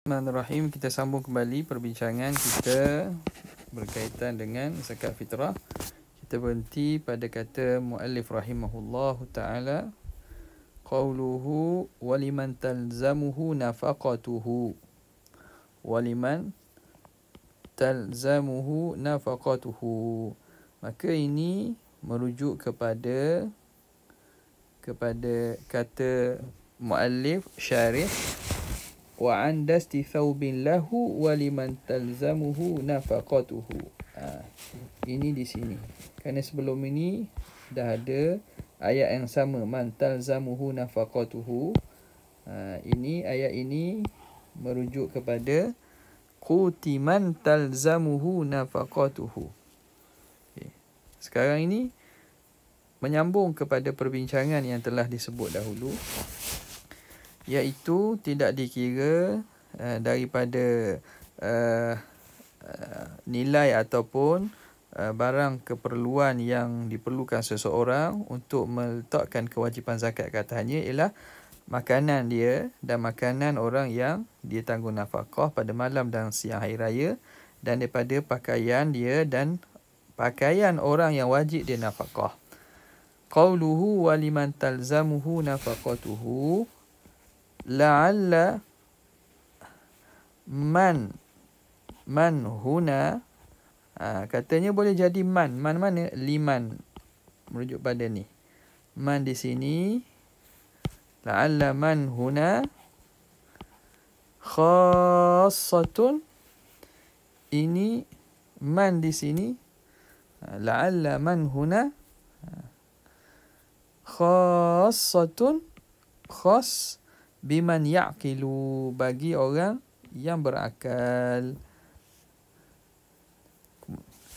Bismillahirrahmanirrahim. Kita sambung kembali perbincangan kita berkaitan dengan zakat fitrah. Kita berhenti pada kata muallif rahimahullahu taala, qauluhu waliman talzamuhu nafaqatuhu. Waliman talzamuhu nafaqatuhu. Maka ini merujuk kepada kata muallif syarih wa an dasti thawbin lahu wa liman talzamuhu nafaqatuhu. Ini di sini. Kerana sebelum ini dah ada ayat yang sama, man talzamuhu nafaqatuhu. Ini ayat ini merujuk kepada quti man talzamuhu nafaqatuhu. Okay. Sekarang ini menyambung kepada perbincangan yang telah disebut dahulu, iaitu tidak dikira daripada nilai ataupun barang keperluan yang diperlukan seseorang untuk meletakkan kewajipan zakat ke atasnya ialah makanan dia dan makanan orang yang dia tanggung nafkah pada malam dan siang hari raya, dan daripada pakaian dia dan pakaian orang yang wajib dia nafkah. Qauluhu waliman talzamuhu nafaqatuhu la'alla man huna, katanya boleh jadi man mana? Liman, merujuk pada ni. Man di sini, la'alla man huna khassatun. Ini man di sini, la'alla man huna khassatun, khas biman ya'qilu, bagi orang yang berakal.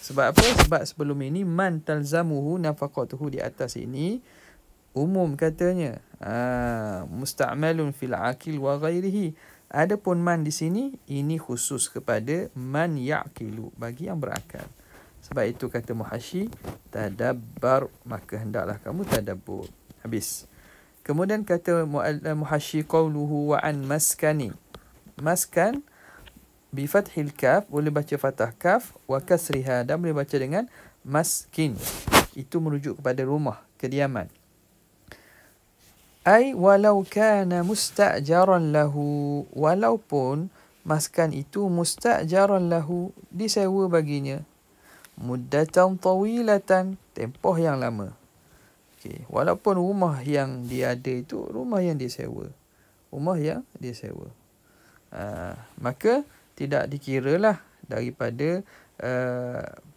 Sebab apa? Sebab sebelum ini man talzamuhu nafaqatuhu di atas ini umum katanya, musta'malun fil aqil wa ghairihi. Adapun man di sini ini khusus kepada man ya'qilu, bagi yang berakal. Sebab itu kata muhasyi tadabbar, maka hendaklah kamu tadabbur. Habis. Kemudian kata muhasyi qauluhu wa an maskani. Maskan bi fathil kaf, boleh baca fathah kaf, wa kasriha, dan boleh baca dengan maskin. Itu merujuk kepada rumah, kediaman. Ai walau kana musta'jaran lahu, walaupun maskan itu musta'jaran lahu, disewa baginya, muddatan tawilatan, tempoh yang lama. Okay. Walaupun rumah yang dia ada itu rumah yang disewa, rumah yang disewa, maka tidak dikiralah daripada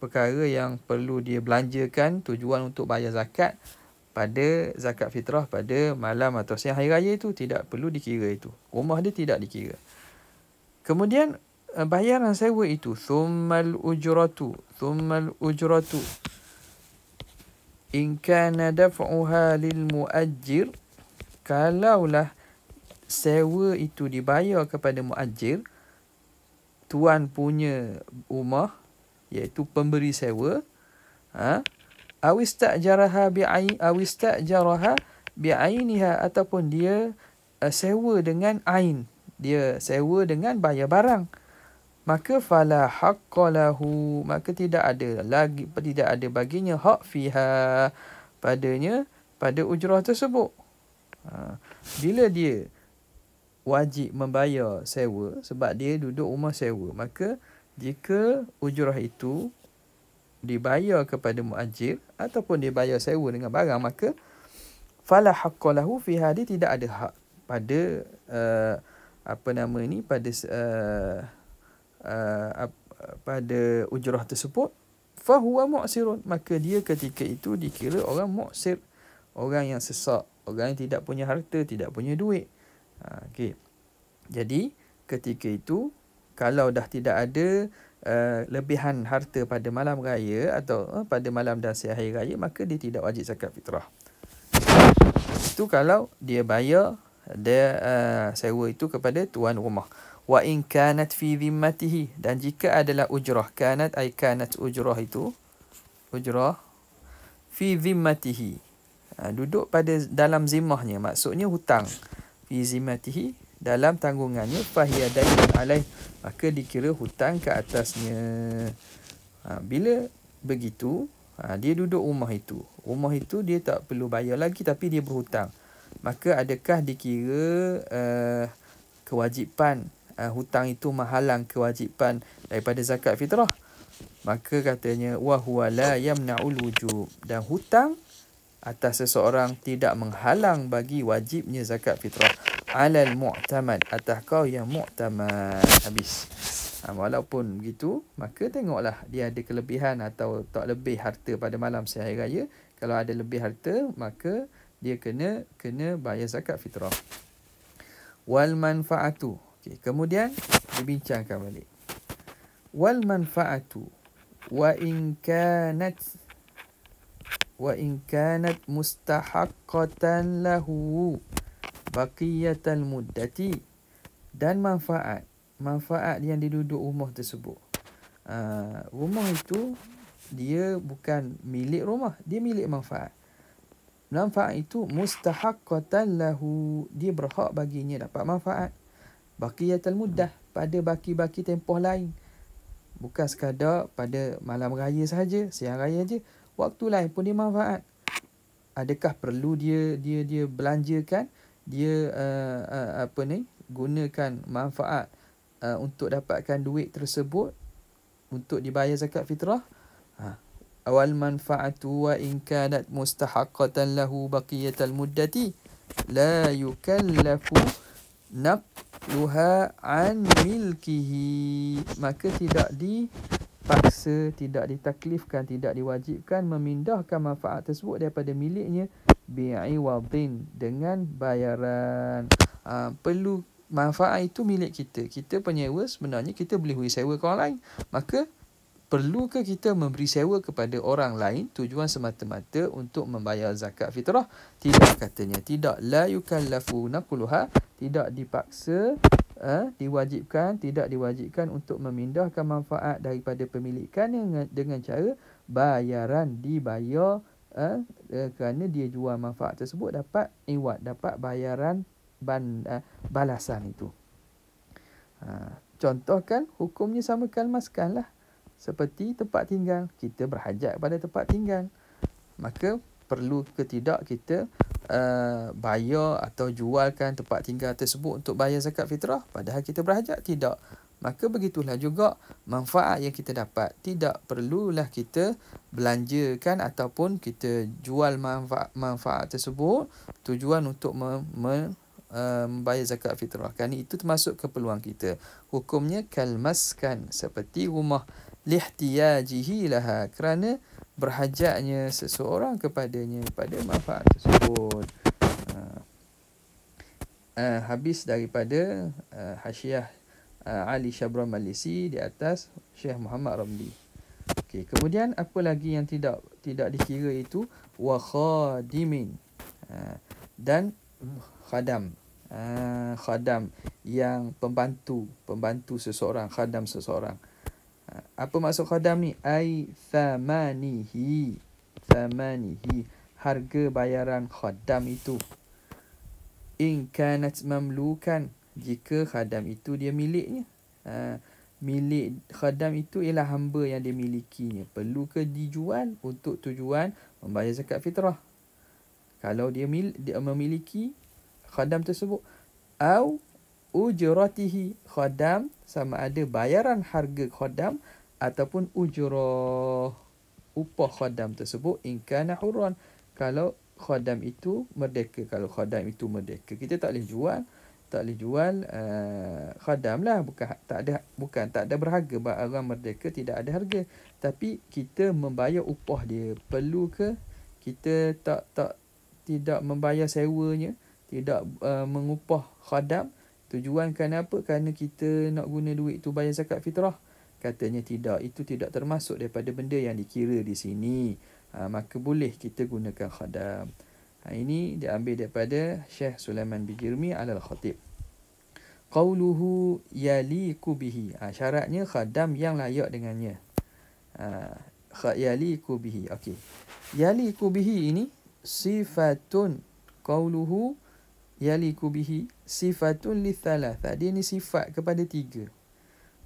perkara yang perlu dia belanjakan tujuan untuk bayar zakat pada zakat fitrah pada malam atau siang hari raya, itu tidak perlu dikira, itu rumah dia tidak dikira. Kemudian bayaran sewa itu thummal ujratu in kana daf'uha lil muajjir, kalaulah sewa itu dibayar kepada muajjir, tuan punya rumah, iaitu pemberi sewa, awista'jaraha bi'ainiha, ataupun dia sewa dengan ain, dia sewa dengan bayar barang, maka fala haqqa lahu, maka tidak ada baginya hak fiha, padanya, pada ujrah tersebut. Bila dia wajib membayar sewa sebab dia duduk rumah sewa, maka jika ujrah itu dibayar kepada muajir ataupun dibayar sewa dengan barang, maka fala haqqa lahu fiha, dia tidak ada hak pada pada ujrah tersebut. Fahuwa mu'sirun, maka dia ketika itu dikira orang mu'sir, orang yang sesak, orang yang tidak punya harta, tidak punya duit. Okay. Jadi ketika itu kalau dah tidak ada lebihan harta pada malam raya atau pada malam dan siang hari raya, maka dia tidak wajib zakat fitrah. Itu kalau dia bayar sewa itu kepada tuan rumah. Wa in kanat fi dhimmatihi, dan jika adalah ujrah, kanat ay kanat, ujrah itu ujrah fi dhimmatihi, duduk pada dalam zimmahnya, maksudnya hutang. Fi zimmatihi, dalam tanggungannya, fahiya dainun alaih, maka dikira hutang ke atasnya. Bila begitu, dia duduk rumah itu. Rumah itu dia tak perlu bayar lagi tapi dia berhutang. Maka adakah dikira kewajipan hutang itu menghalang kewajipan daripada zakat fitrah? Maka katanya wa huwa la yamna'ul wujub, dan hutang atas seseorang tidak menghalang bagi wajibnya zakat fitrah alal mu'tamad, atas kau yang mu'tamad. Habis. Walaupun begitu, maka tengoklah dia ada kelebihan atau tak lebih harta pada malam sehari raya. Kalau ada lebih harta, maka dia kena bayar zakat fitrah. Wal manfaatu. Okay, kemudian dibincangkan balik. Wal manfaatu wa in kanat mustahaqqatan lahu baqiyatal muddati, dan manfaat yang diduduk rumah tersebut. Rumah itu dia bukan milik rumah, dia milik manfaat. Manfaat itu mustahaqqatan lahu, dia berhak baginya dapat manfaat. Baqiyatal muddah, pada baki-baki tempoh lain. Bukan sekadar pada malam raya sahaja, siang raya saja. Waktu lain pun dia manfaat. Adakah perlu dia belanjakan, dia gunakan manfaat untuk dapatkan duit tersebut untuk dibayar zakat fitrah? Awal manfaatu wa in kanat mustahaqqatan lahu baqiyatal muddati la yukallafu naqluha an milkihi, maka tidak dipaksa, tidak ditaklifkan, tidak diwajibkan memindahkan manfaat tersebut daripada miliknya bi'iwadin, dengan bayaran. Perlu manfaat itu milik kita. Kita penyewa, sebenarnya kita boleh beri sewa ke orang lain. Maka perlukah kita memberi sewa kepada orang lain tujuan semata-mata untuk membayar zakat fitrah? Tidak, katanya. Tidak. La yukallafu naqluha, tidak dipaksa, tidak diwajibkan untuk memindahkan manfaat daripada pemilikan dengan cara bayaran, dibayar kerana dia jual manfaat tersebut, dapat iwad, dapat bayaran balasan itu. Contohkan, hukumnya samakan maskan lah. Seperti tempat tinggal, kita berhajat pada tempat tinggal, maka perlu ke tidak kita bayar atau jualkan tempat tinggal tersebut untuk bayar zakat fitrah padahal kita berhajat? Tidak. Maka begitulah juga manfaat yang kita dapat, tidak perlulah kita belanjakan ataupun kita jual manfaat tersebut tujuan untuk membayar zakat fitrah. Kerana itu termasuk keperluan kita. Hukumnya kalmaskan, seperti rumah, lihtiyajihi laha, kerana berhajatnya seseorang kepadanya, pada manfaat tersebut. Habis daripada hasyiah Ali Syabran Malisi di atas Syekh Muhammad Ramli. Okey, kemudian apa lagi yang tidak dikira itu? Wa khadimin, dan khadam. Khadam yang pembantu seseorang, khadam seseorang. Apa maksud khadam ni? Ai thamanihi, harga bayaran khadam itu. In kanat mamlukan, jika khadam itu dia miliknya. Milik khadam itu ialah hamba yang dia milikinya. Perlu ke dijual untuk tujuan membayar zakat fitrah? Kalau dia memiliki khadam tersebut. Au ujratihi, khadam sama ada bayaran harga khadam ataupun ujrah, upah khadam tersebut. In kana hurran, kalau khadam itu merdeka. Kalau khadam itu merdeka, kita tak boleh jual khadam lah. Bukan tak ada berharga. Orang merdeka tidak ada harga, tapi kita membayar upah dia. Perlu ke kita tidak membayar sewanya, tidak mengupah khadam? Tujuan kenapa? Kerana kita nak guna duit tu bayar zakat fitrah? Katanya tidak, itu tidak termasuk daripada benda yang dikira di sini. Maka boleh kita gunakan khadam. Ini diambil daripada Syekh Sulaiman Bijirmi Al-Khatib. Qauluhu yaliku bihi, syaratnya khadam yang layak dengannya. Yaliku bihi. Okey. Yaliku bihi ini sifatun. Qauluhu yaliku bihi sifatun lithalatha. Dia ni sifat kepada 3.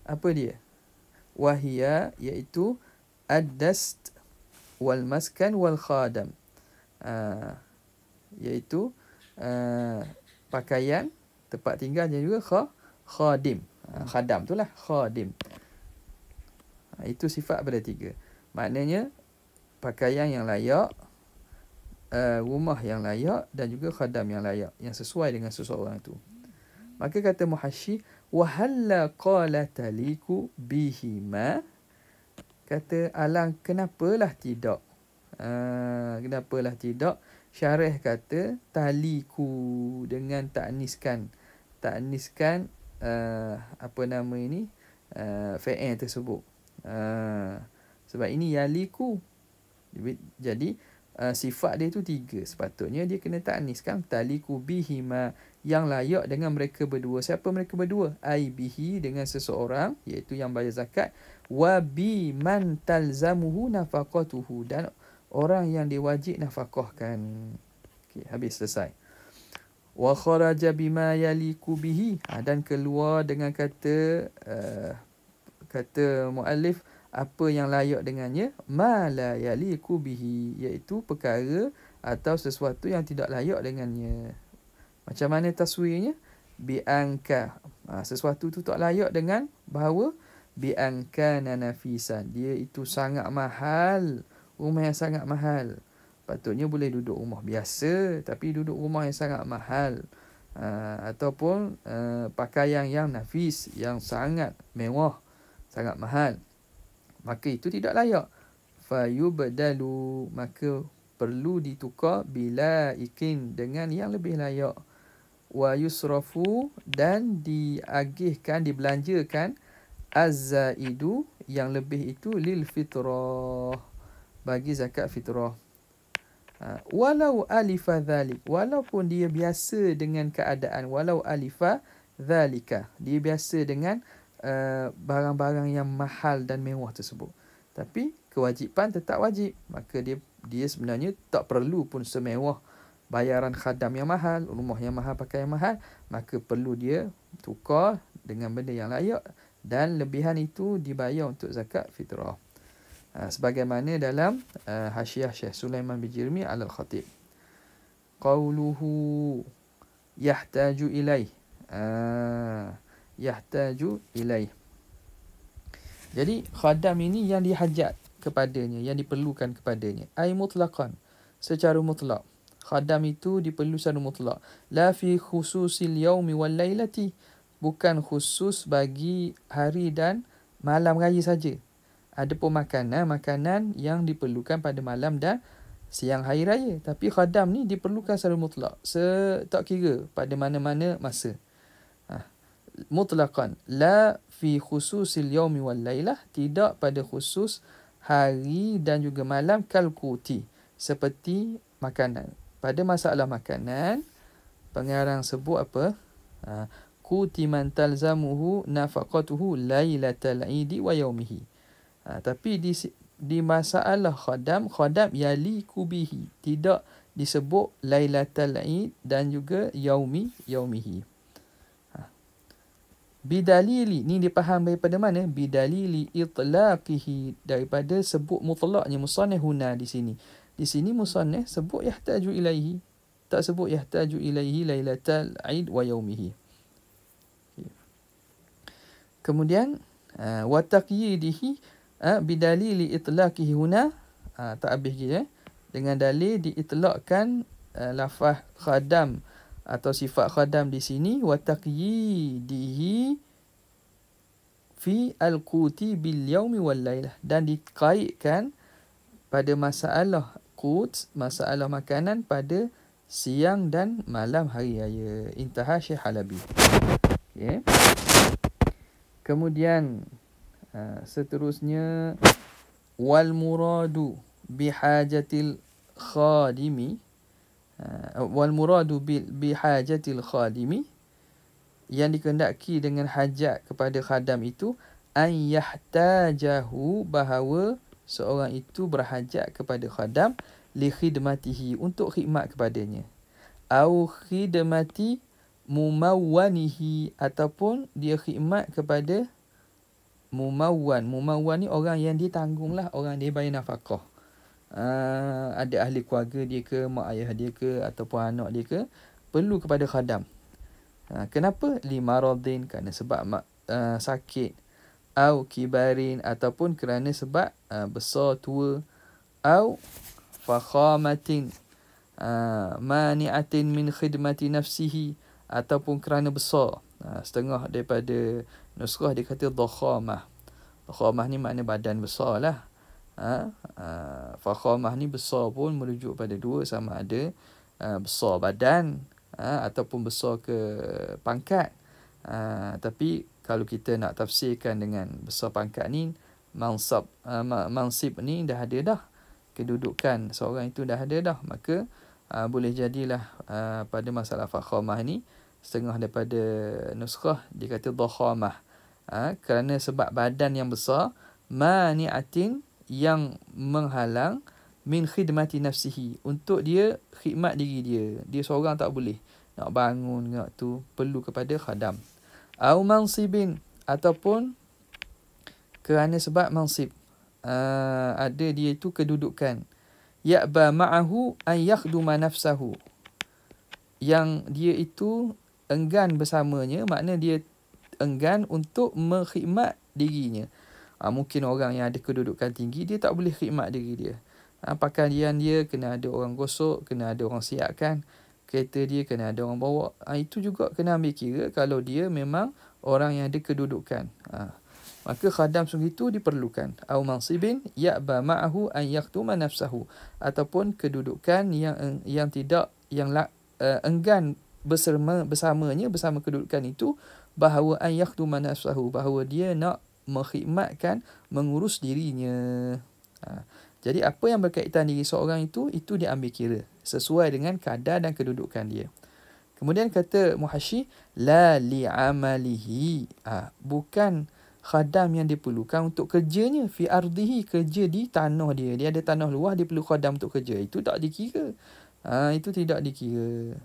Apa dia? Wahia, iaitu ad-dast wal maskan wal khadam. Iaitu pakaian, tempat tinggal dan juga khadim. Khadam tu lah, khadim. Itu sifat pada 3. Maknanya pakaian yang layak, rumah yang layak dan juga khadam yang layak, yang sesuai dengan seseorang itu. Maka kata muhasyi, wahalla qala taliku bihima. Kata alang, kenapalah tidak? Kenapalah tidak? Syarih kata taliku dengan takniskan apa nama ini, fa'il tersebut. Sebab ini yaliku. Jadi sifat dia tu 3. Sepatutnya dia kena takniskan taliku bihima, yang layak dengan mereka berdua. Siapa mereka berdua? Ai bihi, dengan seseorang, iaitu yang bayar zakat. Wa bi man talzamuhu nafaqatuhu, dan orang yang diwajib nafkahkan. Okey, habis, selesai. Wa kharaja bima yaliku bihi, dan keluar dengan kata muallif apa yang layak dengannya, ma la yaliku bihi, iaitu perkara atau sesuatu yang tidak layak dengannya. Macam mana taswirnya? Bi anka, sesuatu tu tak layak dengan bahawa bi anka nafisan, dia itu sangat mahal, rumah yang sangat mahal. Patutnya boleh duduk rumah biasa, tapi duduk rumah yang sangat mahal. Ataupun pakaian yang nafis, yang sangat mewah, sangat mahal, maka itu tidak layak. Fayubdalu, maka perlu ditukar bila ikin, dengan yang lebih layak. Wa yusrafu, dan diagihkan, dibelanjakan, az-zaidu, yang lebih itu, lil fitrah, bagi zakat fitrah. Walau alifa dhalik, walaupun dia biasa dengan keadaan, walau alifa dhalika, dia biasa dengan barang-barang yang mahal dan mewah tersebut, tapi kewajipan tetap wajib. Maka dia sebenarnya tak perlu pun semewah bayaran khadam yang mahal, rumah yang mahal, pakaian yang mahal. Maka perlu dia tukar dengan benda yang layak, dan lebihan itu dibayar untuk zakat fitrah. Sebagaimana dalam Hasyiah Syekh Sulaiman bin Jirmi al-Khatib. Qauluhu yahtaju ilaih, yahtaju ilaih. Jadi khadam ini yang dihajat kepadanya, yang diperlukan kepadanya. Ai mutlaqan, secara mutlak. Khadam itu diperlukan secara mutlak. La fi khususil yaumi wal lailati, bukan khusus bagi hari dan malam raya saja. Ada pun makanan yang diperlukan pada malam dan siang hari raya. Tapi khadam ni diperlukan secara mutlak, tak kira pada mana-mana masa. Mutlaqan, la fi khususil yaumi wal lailah, tidak pada khusus hari dan juga malam, kalkuti, seperti makanan. Pada masalah makanan, pengarang sebut apa? Kuti man talzamuhu nafaqatuhu lailatal idi wa yaumihi. Tapi di masalah khadam yaliku bihi, tidak disebut lailatal id dan juga yaumihi. Bidalili, ni dipaham daripada mana? Bidalili itlaqihi, daripada sebut mutlaknya. Musannif huna, di sini. Di sini musannif sebut yahtaju ilaihi, tak sebut yahtaju ilaihi lailatal id wa yaumihi. Kemudian wa taqyidihi bidalili itlaqihi huna, tak habis lagi, dengan dalil diitlaqkan lafaz khadam atau sifat khadam di sini, wa taqyidihi fi al-quti bil yaumi wal lailah, dan dikaitkan pada masalah qut, masalah makanan, pada siang dan malam hari raya. Intaha Syekh Halabi. Okay. Kemudian seterusnya, wal muradu bihajatil khadimi, wal muradu bihajatil khadimi, yang dikehendaki dengan hajat kepada khadam itu, an yahtajahu, bahawa seorang itu berhajat kepada khadam, li khidmatihi, untuk khidmat kepadanya. au khidmati mumawwanihi, ataupun dia khidmat kepada mumawwan. Mumawwan ni orang yang dia tanggung lah, orang dia bayar nafkah. Ada ahli keluarga dia ke, mak ayah dia ke, ataupun anak dia ke, perlu kepada khadam. Kenapa? Limaradin, kerana sebab sakit, au kibarin, ataupun kerana sebab besar, tua, au fakhamatin mani'atin min khidmati nafsihi, ataupun kerana besar. Setengah daripada nuskhah dia kata dakhamah. Dakhamah ni makna badan besar lah. Fakhamah ni besar pun merujuk pada dua, sama ada besar badan ataupun besar ke pangkat. Tapi kalau kita nak tafsirkan dengan besar pangkat ni, mansib ni dah ada dah, kedudukan seorang itu dah ada dah, maka boleh jadilah pada masalah fakhamah ni setengah daripada nuskhah dia kata dakhamah, kerana sebab badan yang besar, mani'atin, yang menghalang, min khidmati nafsihi, untuk dia khidmat diri dia. Dia seorang tak boleh nak bangun nak tu, perlu kepada khadam. Au mansibin, ataupun kerana sebab mansib, ada dia itu kedudukan. Ya'ba ma'ahu an yakhduma nafsahu, yang dia itu enggan bersamanya, makna dia enggan untuk mengkhidmat dirinya. Mungkin orang yang ada kedudukan tinggi, dia tak boleh khidmat diri dia. Pakaian dia kena ada orang gosok, kena ada orang siapkan. Kereta dia kena ada orang bawa. Itu juga kena ambil kira kalau dia memang orang yang ada kedudukan. Maka khadam sungguh itu diperlukan. Au mansibin ya'ba ma'ahu an yakhtuma nafsahu, ataupun kedudukan yang tidak, yang enggan bersamanya, bersama kedudukan itu, bahawa an yakhtuma nafsahu, bahawa dia nak mengkhidmatkan, mengurus dirinya. Jadi apa yang berkaitan diri seorang itu diambil kira sesuai dengan kadar dan kedudukan dia. Kemudian kata Muhasyi, la li'amalihi, bukan khadam yang diperlukan untuk kerjanya, fi ardihi, kerja di tanah dia. Dia ada tanah luas, dia perlu khadam untuk kerja. Itu tak dikira. Itu tidak dikira.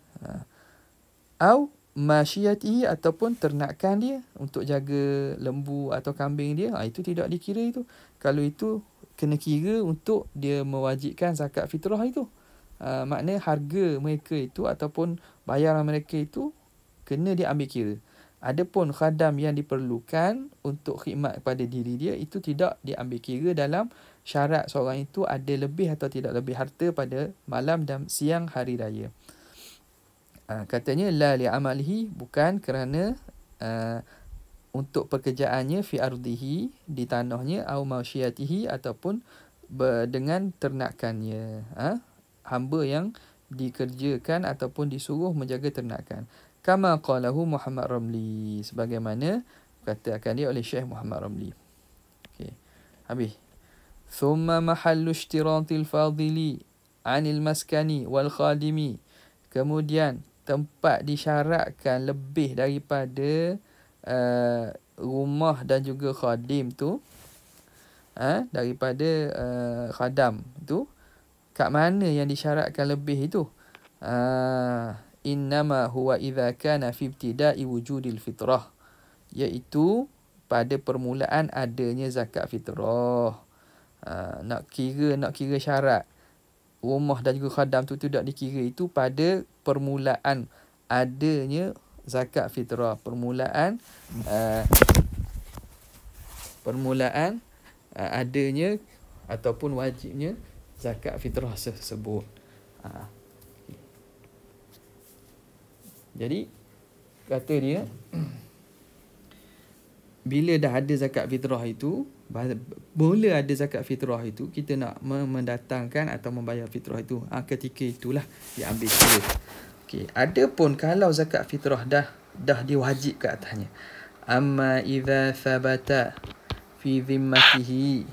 Au masyiyatihi, ataupun ternakan dia, untuk jaga lembu atau kambing dia, itu tidak dikira itu. Kalau itu kena kira untuk dia mewajibkan zakat fitrah itu. Makna harga mereka itu ataupun bayaran mereka itu kena diambil kira. Adapun khadam yang diperlukan untuk khidmat kepada diri dia, itu tidak diambil kira dalam syarat seorang itu ada lebih atau tidak lebih harta pada malam dan siang hari raya. Katanya la li'amalihi, bukan kerana untuk pekerjaannya, fi ardihi, di tanahnya, au masyiyatihi, ataupun dengan ternakannya. Hamba yang dikerjakan ataupun disuruh menjaga ternakan. Kama qalahu Muhammad Ramli, sebagaimana katakan dia oleh Syekh Muhammad Ramli. Okey. Habis. Thumma mahallu ishtiratil fadili anil maskani wal khadimi. Kemudian tempat disyaratkan lebih daripada rumah dan juga khadim tu, daripada khadam tu, kat mana yang disyaratkan lebih itu? Innama huwa idza kana fi ibtida'i wujudil fitrah, iaitu pada permulaan adanya zakat fitrah. Nak kira syarat rumah dan juga khadam tu tidak dikira, itu pada permulaan adanya zakat fitrah, permulaan adanya ataupun wajibnya zakat fitrah tersebut. Jadi kata dia, bila dah ada zakat fitrah itu, mula ada zakat fitrah itu, kita nak mendatangkan atau membayar fitrah itu, ketika itulah diambil kira. Okey, adapun kalau zakat fitrah dah diwajib ke atasnya, amma idza thabata fi zimmatihi,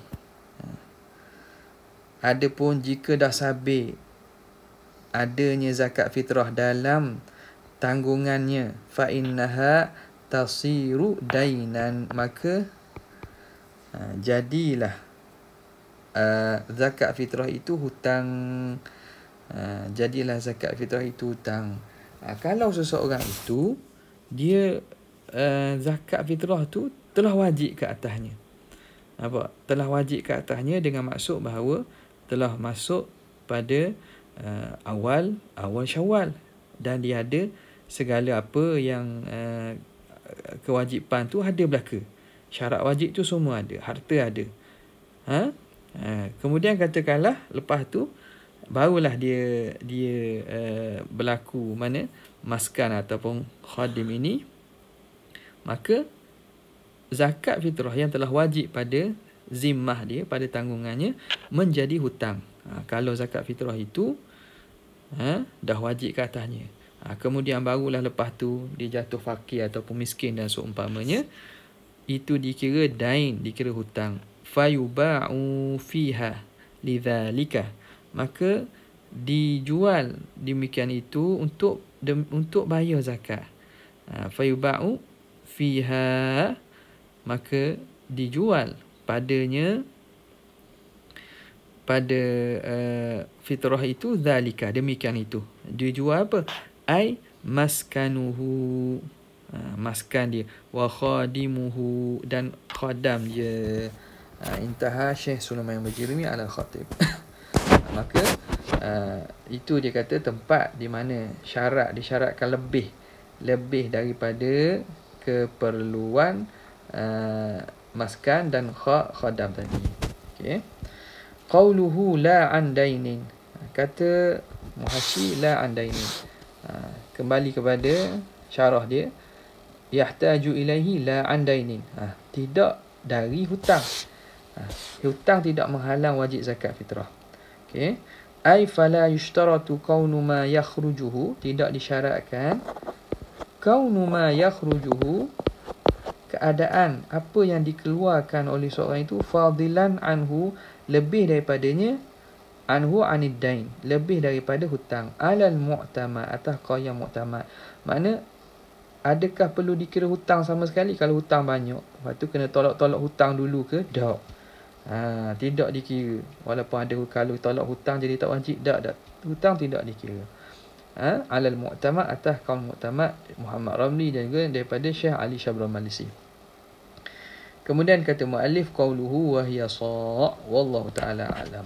adapun jika dah sabit adanya zakat fitrah dalam tanggungannya, fa innaha tasiru dainan, maka jadilah zakat fitrah itu hutang. Jadilah zakat fitrah itu hutang. Kalau seseorang itu dia zakat fitrah tu telah wajib ke atasnya. Telah wajib ke atasnya dengan maksud bahawa telah masuk pada awal Syawal dan dia ada segala apa yang kewajipan tu ada belaka. Syarat wajib tu semua ada, harta ada. Kemudian katakanlah lepas tu barulah dia berlaku mana maskan ataupun khadim ini, maka zakat fitrah yang telah wajib pada zimmah dia, pada tanggungannya, menjadi hutang. Kalau zakat fitrah itu dah wajib ke atasnya, kemudian barulah lepas tu dia jatuh fakir ataupun miskin dan seumpamanya, itu dikira dain, dikira hutang. Fayuba'u fiha lidzalika, maka dijual demikian itu untuk bayar zakat. Fayuba'u fiha, maka dijual padanya, pada fitrah itu, zalika, demikian itu. Dijual apa? Ai maskanuhu, maskan dia, wa khadimuhu, dan khadam dia. Intaha Syekh Sulaiman Al-Bajirmi ala khatib. Maka itu dia kata tempat di mana disyaratkan lebih daripada keperluan maskan dan khadam tadi. Okey. Qauluhu la an dainin, kata muhasyi la an dainin, kembali kepada syarah dia, yahtaju ilaihi la an dainin, tidak dari hutang. Hutang tidak menghalang wajib zakat fitrah. Okey. Ai fala yushtaratu kaunu ma yakhrujuhu, tidak disyaratkan kaunu ma yakhrujuhu, keadaan apa yang dikeluarkan oleh seorang itu, fadilan anhu, lebih daripadanya, anhu anid dain, lebih daripada hutang, alal mu'tamad, atas qaul yang mu'tamad. Makna adakah perlu dikira hutang sama sekali? Kalau hutang banyak, lepas tu kena tolak hutang dulu ke? Tak. Tidak dikira. Walaupun ada, kalau tolak hutang jadi tak wajib, tak. Hutang tidak dikira. Alal mu'tamad, atas qaul mu'tamad Muhammad Ramli dan juga daripada Syekh Ali Syabra Malisi. Kemudian kata muallif, qauluhu wa hiya sa', wallahu ta'ala alam.